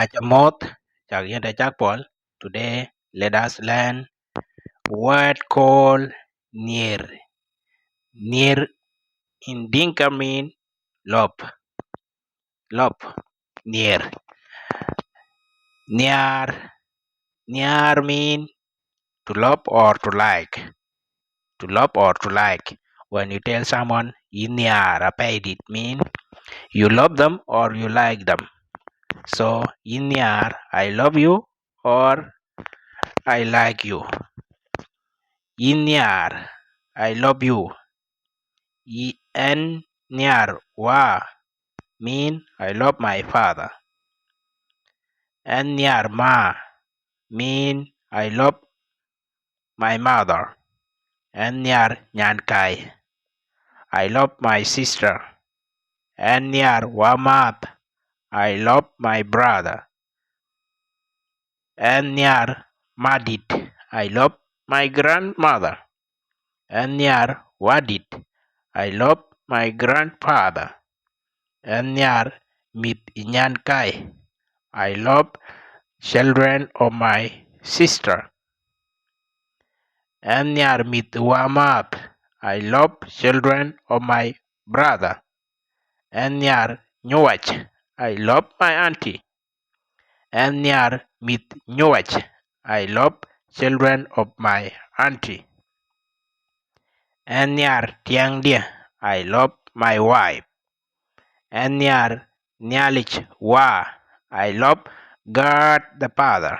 Kacamot, Chagyenta Chakpol. Today, let us learn word called Nhiër. Nhiër in Dinka mean lop. Lop. Nhiër. Nhiaar. Nhiaar mean to love or to like. To love or to like. When you tell someone Nhiaar paid it mean you love them or you like them. So Nhiaar, I love you or I like you. Nhiaar, I love you. Nhiaar wa mean I love my father. Nhiaar ma mean I love my mother. Nhiaar nyankai, I love my sister. Nhiaar wa mat, I love my brother. Nhiaar madit, I love my grandmother. Nhiaar wadit, I love my grandfather. Nhiaar mit nyankai, I love children of my sister. Nhiaar mit wamat, I love children of my brother. Nhiaar nyuach, I love my auntie. Nhiaar mit nyuach, I love children of my auntie. Nhiaar tiang dia, I love my wife. Nhiaar nyalich wa, I love God the Father.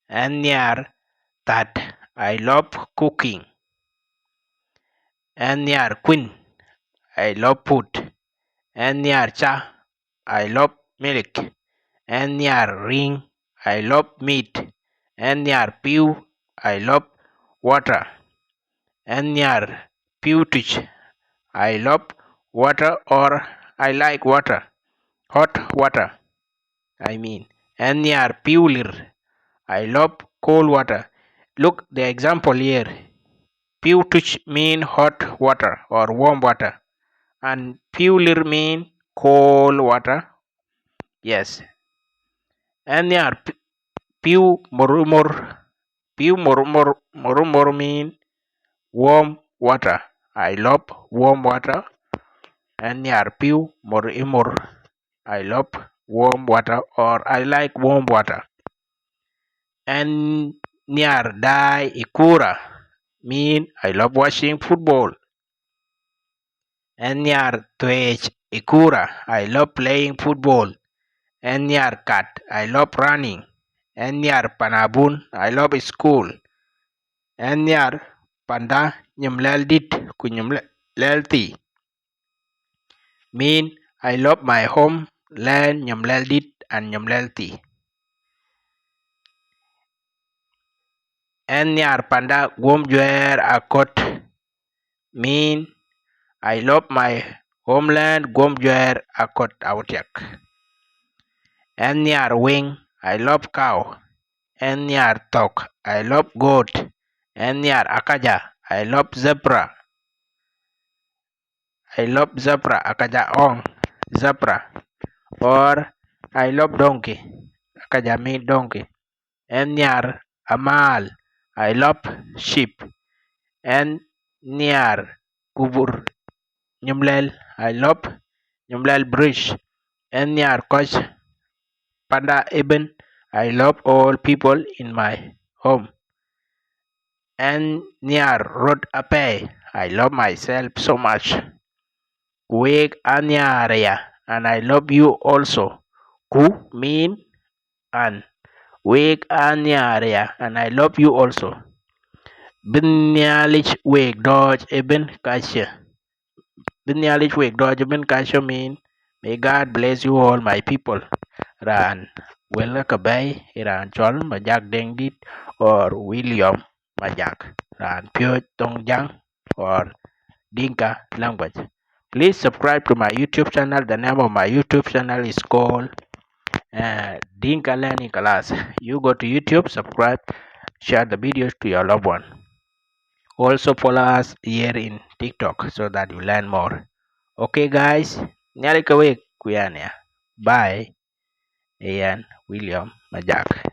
Nhiaar tat, I love cooking. Nhiaar queen, I love food. Nhiaar cha, I love milk. Nhiaar ring, I love meat. Nhiaar pew, I love water. Nhiaar pewtich, I love water or I like water. Hot water, I mean. Nhiaar pewlir, I love cold water. Look the example here. Pewtich mean hot water or warm water, and pewlir mean cold water. Yes. Nhiaar pew murmur. Pew murmur mean warm water. I love warm water. Nhiaar pew murmur, I love warm water or I like warm water. Nhiaar dai ikura mean I love watching football. Nhiaar twech ikura, I love playing football. Nhiaar kat, I love running. Nhiaar panabun, I love school. Nhiaar panda nyumlel dit ku nyumlel ti mean I love my home land nyumlel dit and nyumlel ti. Nhiaar panda gom juer akot mean I love my homeland gom juer akot autiak. Nhiaar wing, I love cow. Nhiaar tok, I love goat. Nhiaar akaja, I love zebra. I love zebra akaja ong zebra, or I love donkey akaja mean donkey. Nhiaar amal, I love sheep. Nhiaar kubur nyumlel, I love nyumlel bridge. Nhiaar koch panda eben, I love all people in my home. Nhiaar rod ape, I love myself so much. Kuwek Nhiaaria, and I love you also. Ku mean and wek Nhiaaria, and I love you also. Binyalich wek dodge eben kasha. Binyalich wek dodge eben kasha mean may God bless you all my people. Ran wela kabay ran chol majak dengdit or William majak. Ran pure Thoŋjäŋ or Dinka language. Please subscribe to my YouTube channel. The name of my YouTube channel is called Dinka Learning Class. You go to YouTube, subscribe, share the videos to your loved one. Also follow us here in TikTok so that you learn more. Okay guys, nyari kawe kuyania. Bye. Ian William Majak.